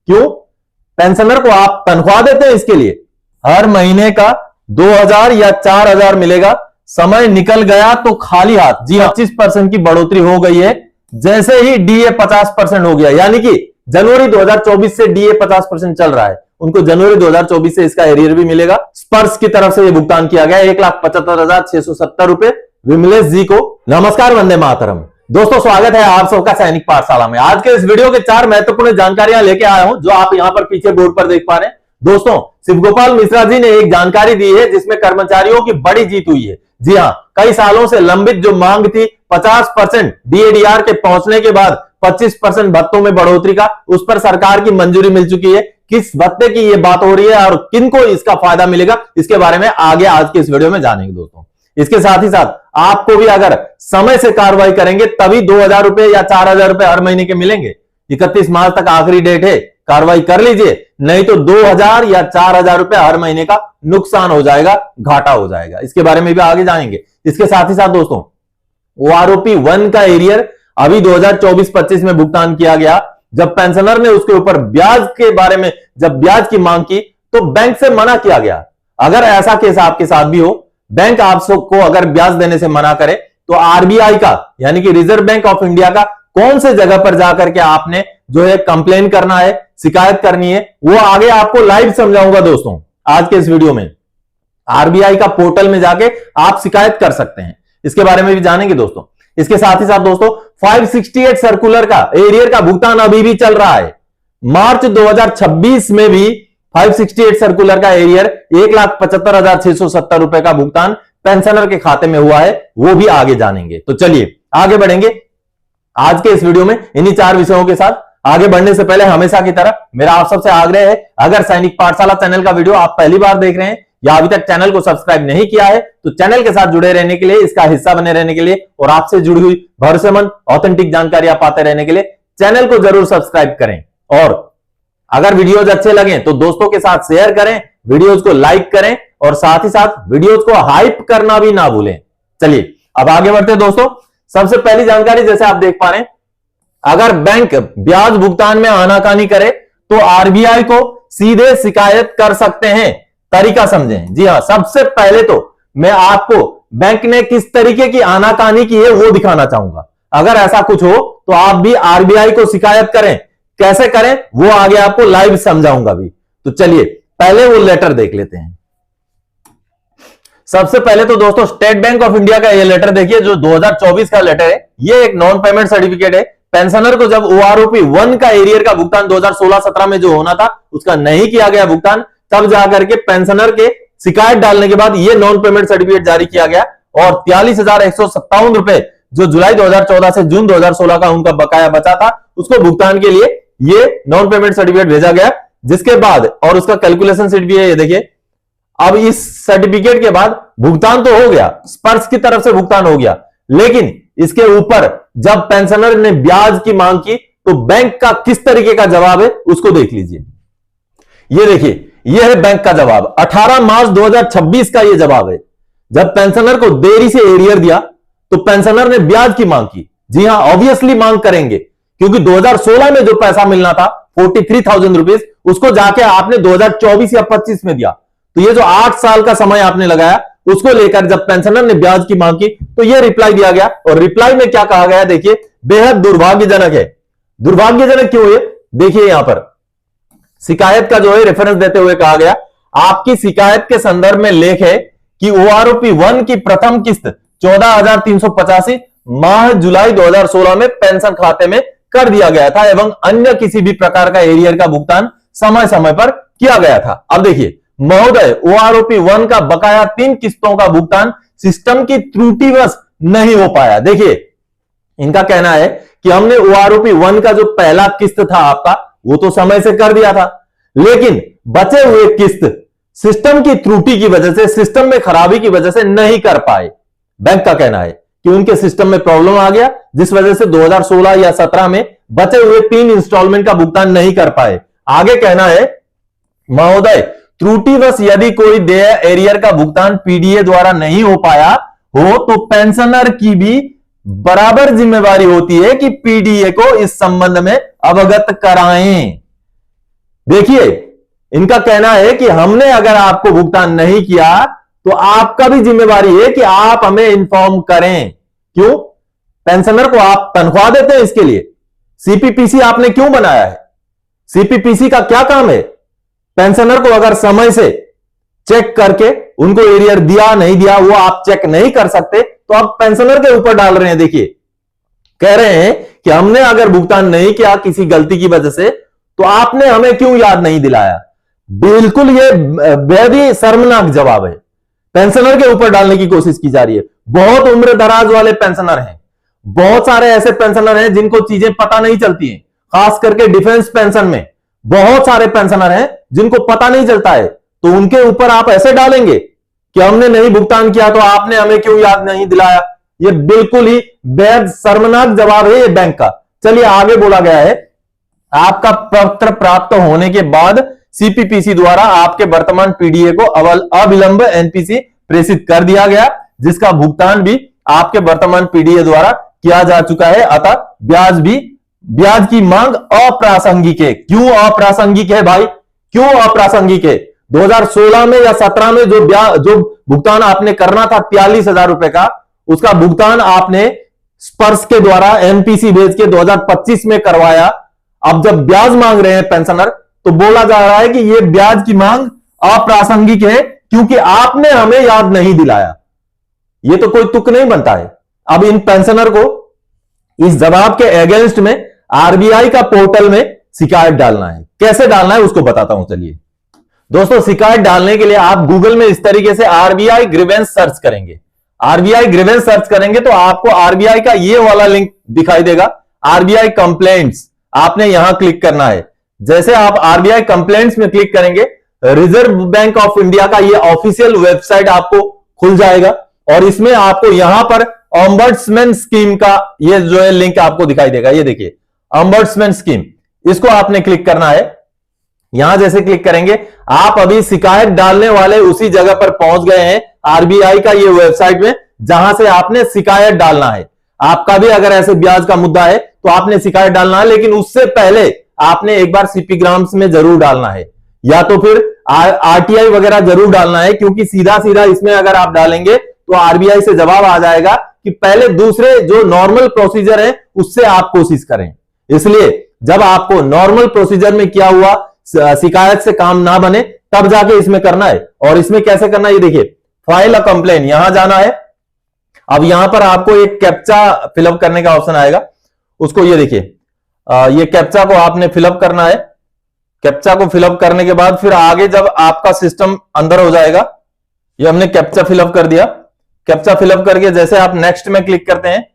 क्यों? पेंशनर को आप तनख्वाह देते हैं, इसके लिए हर महीने का 2000 या 4000 मिलेगा। समय निकल गया तो खाली हाथ। जी 25% की बढ़ोतरी हो गई है, जैसे ही डीए 50% हो गया, यानी कि जनवरी 2024 से डीए 50% चल रहा है, उनको जनवरी 2024 से इसका एरियर भी मिलेगा। स्पर्श की तरफ से यह भुगतान किया गया 1,75,670 रुपए विमलेश जी को। नमस्कार, वंदे मातरम। दोस्तों, स्वागत है आप सबका सैनिक पाठशाला में। आज के इस वीडियो के 4 महत्वपूर्ण जानकारियां लेके आया हूं, जो आप यहां पर पीछे बोर्ड पर देख पा रहे हैं। दोस्तों, शिवगोपाल मिश्रा जी ने एक जानकारी दी है जिसमें कर्मचारियों की बड़ी जीत हुई है। जी हां, कई सालों से लंबित जो मांग थी 50% डीएडीआर के पहुंचने के बाद 25% भत्तों में बढ़ोतरी का, उस पर सरकार की मंजूरी मिल चुकी है। किस भत्ते की यह बात हो रही है और किनको इसका फायदा मिलेगा, इसके बारे में आगे आज के इस वीडियो में जानेंगे दोस्तों। इसके साथ ही साथ आपको भी अगर समय से कार्रवाई करेंगे तभी 2000 रुपए या 4000 रुपए हर महीने के मिलेंगे। 31 मार्च तक आखिरी डेट है, कार्रवाई कर लीजिए, नहीं तो 2000 या 4000 रुपए हर महीने का नुकसान हो जाएगा, घाटा हो जाएगा। इसके बारे में भी आगे जानेंगे। इसके साथ ही साथ दोस्तों, ओआरओपी 1 का एरियर अभी 2024-25 में भुगतान किया गया। जब पेंशनर ने उसके ऊपर ब्याज के बारे में जब ब्याज की मांग की तो बैंक से मना किया गया। अगर ऐसा केस आपके साथ भी हो, बैंक आपको अगर ब्याज देने से मना करे, तो आरबीआई का यानी कि रिजर्व बैंक ऑफ इंडिया का कौन से जगह पर जाकर के आपने जो है कंप्लेन करना है, शिकायत करनी है, वो आगे आपको लाइव समझाऊंगा दोस्तों आज के इस वीडियो में। आरबीआई का पोर्टल में जाके आप शिकायत कर सकते हैं, इसके बारे में भी जानेंगे दोस्तों। इसके साथ ही साथ दोस्तों, 568 सर्कुलर का एरियर का भुगतान अभी भी चल रहा है। मार्च 2026 में भी 568 सर्कुलर का एरियर 1,75,670 रुपए का भुगतान पेंशनर के खाते में हुआ है, वो भी आगे जानेंगे। तो चलिए आगे बढ़ेंगे आज के इस वीडियो में इन्हीं 4 विषयों के साथ। आगे बढ़ने से पहले हमेशा की तरह मेरा आप सबसे आग्रह है, अगर सैनिक पाठशाला चैनल का वीडियो आप पहली बार देख रहे हैं या अभी तक चैनल को सब्सक्राइब नहीं किया है, तो चैनल के साथ जुड़े रहने के लिए, इसका हिस्सा बने रहने के लिए और आपसे जुड़ी हुई भरोसेमंद ऑथेंटिक जानकारी आप पाते रहने के लिए चैनल को जरूर सब्सक्राइब करें। और अगर वीडियोज अच्छे लगे तो दोस्तों के साथ शेयर करें, वीडियोज को लाइक करें और साथ ही साथ वीडियोज को हाइप करना भी ना भूलें। चलिए अब आगे बढ़ते हैं दोस्तों। सबसे पहली जानकारी, जैसे आप देख पा रहे हैं, अगर बैंक ब्याज भुगतान में आनाकानी करे तो आरबीआई को सीधे शिकायत कर सकते हैं। तरीका समझें। जी हां, सबसे पहले तो मैं आपको बैंक ने किस तरीके की आनाकानी की है वो दिखाना चाहूंगा। अगर ऐसा कुछ हो तो आप भी आरबीआई को शिकायत करें। कैसे करें वो आगे आपको लाइव समझाऊंगा भी। तो चलिए पहले वो लेटर देख लेते हैं। सबसे पहले तो दोस्तों, स्टेट बैंक ऑफ इंडिया का ये लेटर देखिए, जो 2024 का लेटर है। ये एक नॉन पेमेंट सर्टिफिकेट है। पेंशनर को जब ओआरओपी 1 का एरियर का भुगतान 2016-17 में जो होना था, उसका नहीं किया गया भुगतान, तब जाकर के पेंशनर के शिकायत डालने के बाद ये नॉन पेमेंट सर्टिफिकेट जारी किया गया और 43,157 रुपए जो जुलाई 2014 से जून 2016 का उनका बकाया बचा था, उसको भुगतान के लिए ये नॉन पेमेंट सर्टिफिकेट भेजा गया। जिसके बाद, और उसका कैलकुलेशन शीट भी है, ये देखिए। अब इस सर्टिफिकेट के बाद भुगतान तो हो गया, स्पर्श की तरफ से भुगतान हो गया, लेकिन इसके ऊपर जब पेंशनर ने ब्याज की मांग की तो बैंक का किस तरीके का जवाब है उसको देख लीजिए। ये देखिए, यह है बैंक का जवाब। 18 मार्च 2026 का यह जवाब है। जब पेंशनर को देरी से एरियर दिया तो पेंशनर ने ब्याज की मांग की। जी हां, ऑब्वियसली मांग करेंगे, क्योंकि 2016 में जो पैसा मिलना था 43,000 रुपीज, उसको जाके आपने 2024 या 25 में दिया। तो ये जो 8 साल का समय आपने लगाया, उसको लेकर जब पेंशनर ने ब्याज की मांग की तो यह रिप्लाई दिया गया। और रिप्लाई में क्या कहा गया, देखिए, बेहद दुर्भाग्यजनक है। दुर्भाग्यजनक क्यों है? देखिए यहां पर शिकायत का जो है रेफरेंस देते हुए कहा गया, आपकी शिकायत के संदर्भ में लेख है कि ओआरओपी 1 की प्रथम किस्त 14,385 माह जुलाई 2016 में पेंशन खाते में कर दिया गया था एवं अन्य किसी भी प्रकार का एरियर का भुगतान समय समय पर किया गया था। अब देखिए महोदय, ओआरओपी 1 का बकाया 3 किस्तों का भुगतान सिस्टम की त्रुटिवश नहीं हो पाया। देखिए इनका कहना है कि हमने ओआरओपी 1 का जो पहला किस्त था आपका, वो तो समय से कर दिया था, लेकिन बचे हुए किस्त सिस्टम की त्रुटि की वजह से, सिस्टम में खराबी की वजह से नहीं कर पाए। बैंक का कहना है कि उनके सिस्टम में प्रॉब्लम आ गया, जिस वजह से 2016 या 17 में बचे हुए 3 इंस्टॉलमेंट का भुगतान नहीं कर पाए। आगे कहना है, महोदय, त्रुटिवश यदि कोई देय एरियर का भुगतान पीडीए द्वारा नहीं हो पाया हो तो पेंशनर की भी बराबर जिम्मेवारी होती है कि पीडीए को इस संबंध में अवगत कराएं। देखिए, इनका कहना है कि हमने अगर आपको भुगतान नहीं किया तो आपका भी जिम्मेवारी है कि आप हमें इन्फॉर्म करें। क्यों? पेंशनर को आप तनख्वाह देते हैं, इसके लिए सीपीपीसी आपने क्यों बनाया है? सीपीपीसी का क्या काम है? पेंशनर को अगर समय से चेक करके उनको एरियर दिया नहीं दिया वो आप चेक नहीं कर सकते तो आप पेंशनर के ऊपर डाल रहे हैं। देखिए, कह रहे हैं कि हमने अगर भुगतान नहीं किया किसी गलती की वजह से तो आपने हमें क्यों याद नहीं दिलाया। बिल्कुल ये बेहद ही शर्मनाक जवाब है, पेंशनर के ऊपर डालने की कोशिश की जा रही है। बहुत उम्र दराज वाले पेंशनर हैं, बहुत सारे ऐसे पेंशनर हैं जिनको चीजें पता नहीं चलती हैं, खास करके डिफेंस पेंशन में बहुत सारे पेंशनर हैं जिनको पता नहीं चलता है, तो उनके ऊपर आप ऐसे डालेंगे कि हमने नहीं भुगतान किया तो आपने हमें क्यों याद नहीं दिलाया। ये बिल्कुल ही बेहद शर्मनाक जवाब है ये बैंक का। चलिए आगे बोला गया है, आपका पत्र प्राप्त होने के बाद सीपीपीसी द्वारा आपके वर्तमान पीडीए को अविलंब एनपीसी प्रेषित कर दिया गया, जिसका भुगतान भी आपके वर्तमान पीडीए द्वारा किया जा चुका है। अतः ब्याज की मांग अप्रासंगिक है। क्यों अप्रासंगिक है भाई? क्यों अप्रासंगिक है? 2016 में या 17 में जो भुगतान आपने करना था 43,000 रुपए का, उसका भुगतान आपने स्पर्श के द्वारा एनपीसी भेज के 2025 में करवाया। अब जब ब्याज मांग रहे हैं पेंशनर तो बोला जा रहा है कि यह ब्याज की मांग अप्रासंगिक है क्योंकि आपने हमें याद नहीं दिलाया। यह तो कोई तुक नहीं बनता है। अब इन पेंशनर को इस जवाब के अगेंस्ट में आरबीआई का पोर्टल में शिकायत डालना है। कैसे डालना है उसको बताता हूं। चलिए दोस्तों, शिकायत डालने के लिए आप गूगल में इस तरीके से आरबीआई ग्रीवेंस सर्च करेंगे। आरबीआई ग्रीवेंस सर्च करेंगे तो आपको आरबीआई का ये वाला लिंक दिखाई देगा, आरबीआई कंप्लेंट्स। आपने यहां क्लिक करना है। जैसे आप आरबीआई कंप्लेंट्स में क्लिक करेंगे, रिजर्व बैंक ऑफ इंडिया का ये ऑफिशियल वेबसाइट आपको खुल जाएगा और इसमें आपको यहां पर ऑम्बड्समैन स्कीम का ये जो है लिंक आपको दिखाई देगा। ये देखिए ऑम्बड्समैन स्कीम, इसको आपने क्लिक करना है। यहां जैसे क्लिक करेंगे आप अभी शिकायत डालने वाले उसी जगह पर पहुंच गए हैं, आरबीआई का ये वेबसाइट में, जहां से आपने शिकायत डालना है। आपका भी अगर ऐसे ब्याज का मुद्दा है तो आपने शिकायत डालना है, लेकिन उससे पहले आपने एक बार सीपीग्राम्स में जरूर डालना है या तो फिर आरटीआई वगैरह जरूर डालना है, क्योंकि सीधा सीधा इसमें अगर आप डालेंगे तो आरबीआई से जवाब आ जाएगा कि पहले दूसरे जो नॉर्मल प्रोसीजर है उससे आप कोशिश करें। इसलिए जब आपको नॉर्मल प्रोसीजर में किया हुआ शिकायत से काम ना बने तब जाके इसमें करना है। और इसमें कैसे करना है, ये देखिए फाइल अ कंप्लेन, यहां जाना है। अब यहां पर आपको एक कैप्चा फिलअप करने का ऑप्शन आएगा, उसको ये देखिए ये कैप्चा को आपने फिलअप करना है। कैप्चा को फिलअप करने के बाद फिर आगे जब आपका सिस्टम अंदर हो जाएगा, ये हमने कैप्चा फिलअप कर दिया। कैप्चा फिलअप करके जैसे आप नेक्स्ट में क्लिक करते हैं,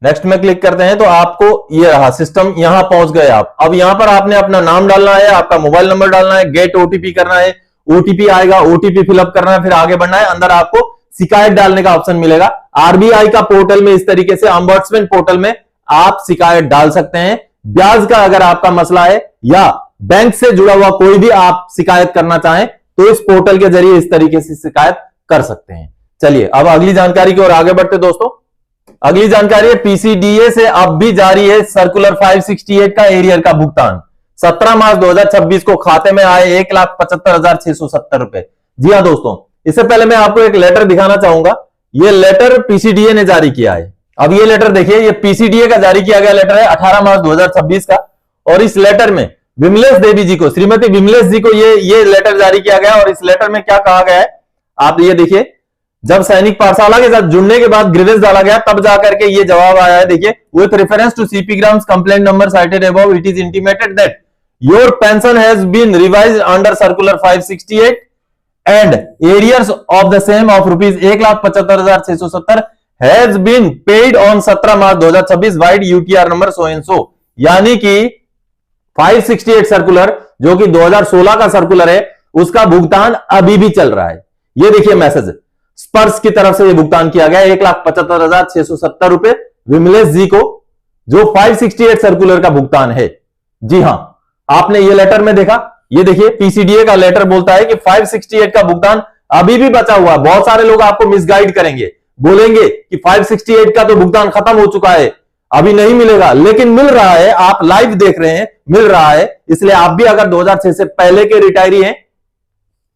नेक्स्ट में क्लिक करते हैं तो आपको ये रहा सिस्टम, यहां पहुंच गए आप। अब यहां पर आपने अपना नाम डालना है, आपका मोबाइल नंबर डालना है, गेट ओटीपी करना है, ओटीपी आएगा, ओटीपी फिलअप करना है, फिर आगे बढ़ना है। अंदर आपको शिकायत डालने का ऑप्शन मिलेगा। आरबीआई का पोर्टल में इस तरीके से ऑम्बड्समैन पोर्टल में आप शिकायत डाल सकते हैं। ब्याज का अगर आपका मसला है या बैंक से जुड़ा हुआ कोई भी आप शिकायत करना चाहें तो इस पोर्टल के जरिए इस तरीके से शिकायत कर सकते हैं। चलिए अब अगली जानकारी की ओर आगे बढ़ते दोस्तों। अगली जानकारी है पीसीडीए से अब भी जारी है सर्कुलर 568 का एरियर का भुगतान। 17 मार्च 2026 को खाते में आए 1,75,670 रुपए। जी हां दोस्तों, इससे पहले मैं आपको एक लेटर दिखाना चाहूंगा। यह लेटर पीसीडीए ने जारी किया है। अब ये लेटर देखिए, ये पीसीडीए का जारी किया गया लेटर है 18 मार्च 2026 का। और इस लेटर में विमलेश देवी जी को, श्रीमती विमलेश जी को ये लेटर जारी किया गया। और इस लेटर में क्या कहा गया है आप ये देखिए, जब सैनिक पाठशाला के साथ जुड़ने के बाद ग्रीवेंस डाला गया तब जाकर के ये जवाब आया है। देखिए, with reference to CPGRAMS complaint number cited above, it is intimated that your pension has been revised under circular 568 and arrears of the same of rupees 1,75,670 has been paid on 17 March 2026 wide UTR number so and so. यानी कि 568 circular जो कि 2016 का circular है उसका भुगतान अभी भी चल रहा है। ये देखिए मैसेज स्पर्श की तरफ से ये भुगतान किया गया 1,75,670 रुपए विमलेश जी को, जो 568 सर्कुलर का भुगतान है। जी हां, आपने ये लेटर में देखा, ये देखिए पीसीडीए का लेटर बोलता है कि 568 का भुगतान अभी भी बचा हुआ है। बहुत सारे लोग आपको मिसगाइड करेंगे, बोलेंगे कि 568 का तो भुगतान खत्म हो चुका है, अभी नहीं मिलेगा, लेकिन मिल रहा है। आप लाइव देख रहे हैं मिल रहा है। इसलिए आप भी अगर 2006 से पहले के रिटायरी हैं,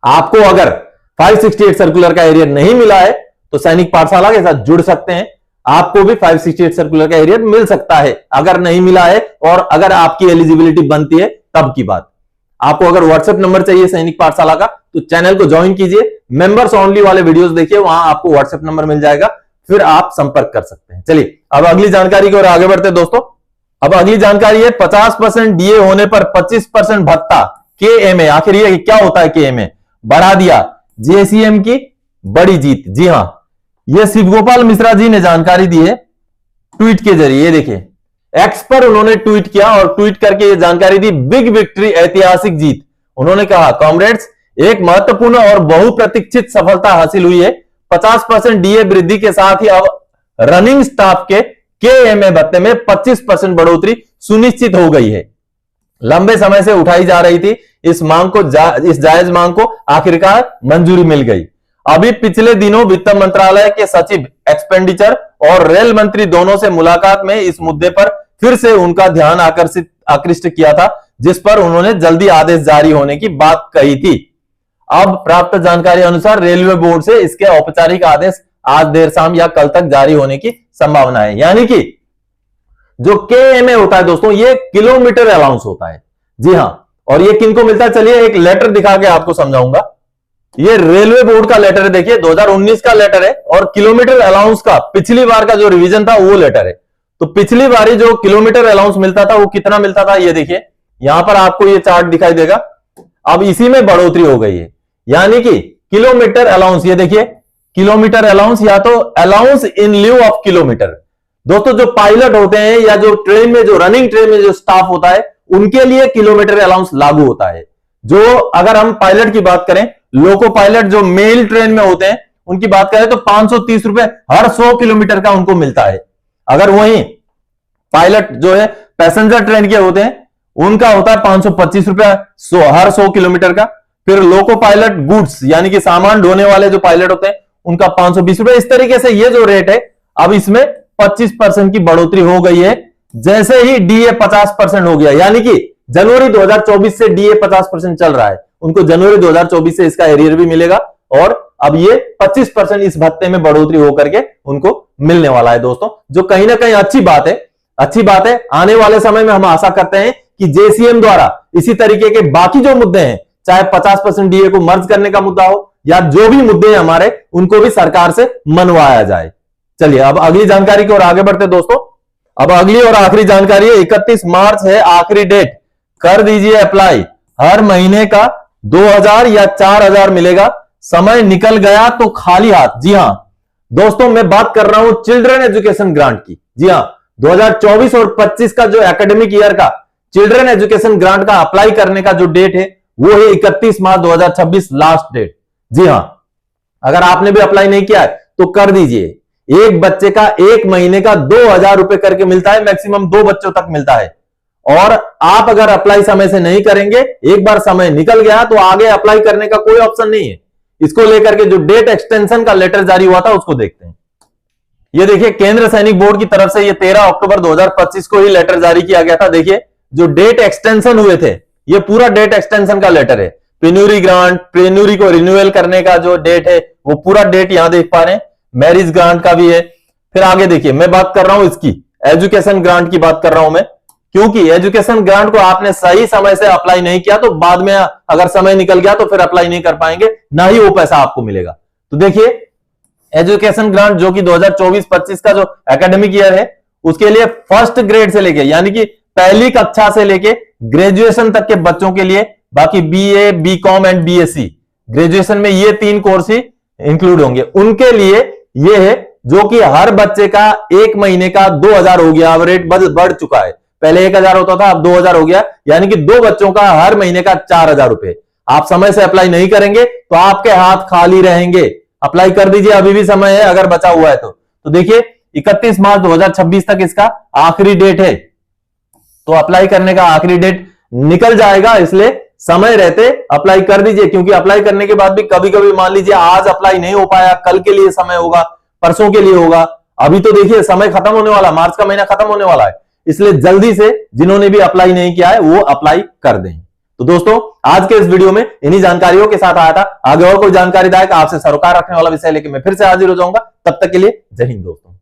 आपको अगर 568 सर्कुलर का एरियर नहीं मिला है तो सैनिक पाठशाला के साथ जुड़ सकते हैं, आपको भी 568 सर्कुलर का एरियर मिल सकता है। अगर नहीं मिला है और अगर आपकी एलिजिबिलिटी बनती है तब की बात। आपको अगर व्हाट्सएप नंबर चाहिए सैनिक पाठशाला का तो चैनल को ज्वाइन कीजिए, मेंबर्स ओनली वाले वीडियोस देखिए, वहां आपको व्हाट्सएप नंबर मिल जाएगा, फिर आप संपर्क कर सकते हैं। चलिए अब अगली जानकारी की ओर आगे बढ़ते हैं दोस्तों। अब अगली जानकारी है 50% डीए होने पर 25% भत्ता केएमए। आखिर ये क्या होता है केएमए? बढ़ा दिया, जेसीएम की बड़ी जीत। जी हां, यह शिवगोपाल मिश्रा जी ने जानकारी दी है ट्वीट के जरिए। ये देखिए एक्स पर उन्होंने ट्वीट किया और ट्वीट करके ये जानकारी दी, बिग विक्ट्री, ऐतिहासिक जीत। उन्होंने कहा कॉमरेड्स, एक महत्वपूर्ण और बहुप्रतीक्षित सफलता हासिल हुई है। 50% डीए वृद्धि के साथ ही अब रनिंग स्टाफ के केएमए भत्ते में 25% बढ़ोतरी सुनिश्चित हो गई है। लंबे समय से उठाई जा रही थी इस मांग को, इस जायज मांग को आखिरकार मंजूरी मिल गई। अभी पिछले दिनों वित्त मंत्रालय के सचिव एक्सपेंडिचर और रेल मंत्री दोनों से मुलाकात में इस मुद्दे पर फिर से उनका ध्यान आकृष्ट किया था, जिस पर उन्होंने जल्दी आदेश जारी होने की बात कही थी। अब प्राप्त जानकारी अनुसार रेलवे बोर्ड से इसके औपचारिक आदेश आज देर शाम या कल तक जारी होने की संभावना है। यानी कि जो केएमए होता है दोस्तों, ये किलोमीटर अलाउंस होता है। जी हां, और ये किनको मिलता है? चलिए एक लेटर दिखा के आपको समझाऊंगा। ये रेलवे बोर्ड का लेटर है, देखिए 2019 का लेटर है, और किलोमीटर अलाउंस का पिछली बार का जो रिवीजन था वो लेटर है। तो पिछली बारी जो किलोमीटर अलाउंस मिलता था वो कितना मिलता था, ये देखिए यहां पर आपको ये चार्ट दिखाई देगा। अब इसी में बढ़ोतरी हो गई है, यानी कि किलोमीटर अलाउंस, ये देखिए किलोमीटर अलाउंस या तो allowance in lieu of kilometre. दोस्तों जो पायलट होते हैं या जो ट्रेन में, जो रनिंग ट्रेन में जो स्टाफ होता है, उनके लिए किलोमीटर अलाउंस लागू होता है। जो अगर हम पायलट की बात करें, लोको पायलट जो मेल ट्रेन में होते हैं उनकी बात करें तो 530 रुपए हर 100 किलोमीटर का उनको मिलता है। अगर वहीं पायलट जो है पैसेंजर ट्रेन के होते हैं उनका होता है 525 रुपए हर 100 किलोमीटर का। फिर लोको पायलट गुड्स यानी कि सामान ढोने वाले जो पायलट होते हैं उनका 520 रुपए। इस तरीके से ये जो रेट है, अब इसमें 25% की बढ़ोतरी हो गई है जैसे ही डीए 50% हो गया। यानी कि जनवरी 2024 से डीए 50% चल रहा है, उनको जनवरी 2024 से इसका एरियर भी मिलेगा और अब ये 25% इस भत्ते में बढ़ोतरी होकर के उनको मिलने वाला है दोस्तों, जो कहीं ना कहीं अच्छी बात है। अच्छी बात है। आने वाले समय में हम आशा करते हैं कि जेसीएम द्वारा इसी तरीके के बाकी जो मुद्दे हैं, चाहे 50% डीए को मर्ज करने का मुद्दा हो या जो भी मुद्दे हैं हमारे, उनको भी सरकार से मनवाया जाए। चलिए अब अगली जानकारी की ओर आगे बढ़ते दोस्तों। अब अगली और आखिरी जानकारी है, 31 मार्च है आखिरी डेट, कर दीजिए अप्लाई। हर महीने का 2000 या 4000 मिलेगा, समय निकल गया तो खाली हाथ। जी हां दोस्तों, मैं बात कर रहा हूं चिल्ड्रन एजुकेशन ग्रांट की। जी हां, 2024 और 25 का जो एकेडमिक ईयर का चिल्ड्रन एजुकेशन ग्रांट का अप्लाई करने का जो डेट है वो है 31 मार्च 2026 लास्ट डेट। जी हां, अगर आपने भी अप्लाई नहीं किया है तो कर दीजिए। एक बच्चे का एक महीने का 2000 रुपए करके मिलता है, मैक्सिमम 2 बच्चों तक मिलता है। और आप अगर अप्लाई समय से नहीं करेंगे, एक बार समय निकल गया तो आगे अप्लाई करने का कोई ऑप्शन नहीं है। इसको लेकर के जो डेट एक्सटेंशन का लेटर जारी हुआ था उसको देखते हैं। ये देखिए केंद्र सैनिक बोर्ड की तरफ से ये 13 अक्टूबर 2025 को ही लेटर जारी किया गया था। देखिए जो डेट एक्सटेंशन हुए थे, ये पूरा डेट एक्सटेंशन का लेटर है। पेन्यूरी ग्रांट, पेन्यूरी को रिन्यूअल करने का जो डेट है वो पूरा डेट यहां देख पा रहे हैं। मैरिज ग्रांट का भी है। फिर आगे देखिए, मैं बात कर रहा हूं इसकी एजुकेशन ग्रांट की बात कर रहा हूं मैं, क्योंकि एजुकेशन ग्रांट को आपने सही समय से अप्लाई नहीं किया तो बाद में अगर समय निकल गया तो फिर अप्लाई नहीं कर पाएंगे, ना ही वो पैसा आपको मिलेगा। तो देखिए एजुकेशन ग्रांट जो कि 2024-25 का जो एकेडमिक ईयर है उसके लिए फर्स्ट ग्रेड से लेके यानी कि पहली कक्षा से लेके ग्रेजुएशन तक के बच्चों के लिए, बाकी BA, BCom and BSc, graduation में ये 3 कोर्स ही इंक्लूड होंगे, उनके लिए ये है जो कि हर बच्चे का एक महीने का 2000 हो गया। अब रेट बढ़ चुका है, पहले 1000 होता था, अब 2000 हो गया, यानी कि 2 बच्चों का हर महीने का 4000 रुपए। आप समय से अप्लाई नहीं करेंगे तो आपके हाथ खाली रहेंगे। अप्लाई कर दीजिए, अभी भी समय है अगर बचा हुआ है तो देखिए 31 मार्च 2026 तक इसका आखिरी डेट है, तो अप्लाई करने का आखिरी डेट निकल जाएगा, इसलिए समय रहते अप्लाई कर दीजिए। क्योंकि अप्लाई करने के बाद भी कभी कभी मान लीजिए आज अप्लाई नहीं हो पाया, कल के लिए समय होगा, परसों के लिए होगा। अभी तो देखिए समय खत्म होने वाला, मार्च का महीना खत्म होने वाला है, इसलिए जल्दी से जिन्होंने भी अप्लाई नहीं किया है वो अप्लाई कर दें। तो दोस्तों आज के इस वीडियो में इन्हीं जानकारियों के साथ आया था। आगे और कोई जानकारीदायक आपसे सरोकार रखने वाला विषय लेके मैं फिर से हाजिर हो जाऊंगा। तब तक के लिए जय हिंद दोस्तों।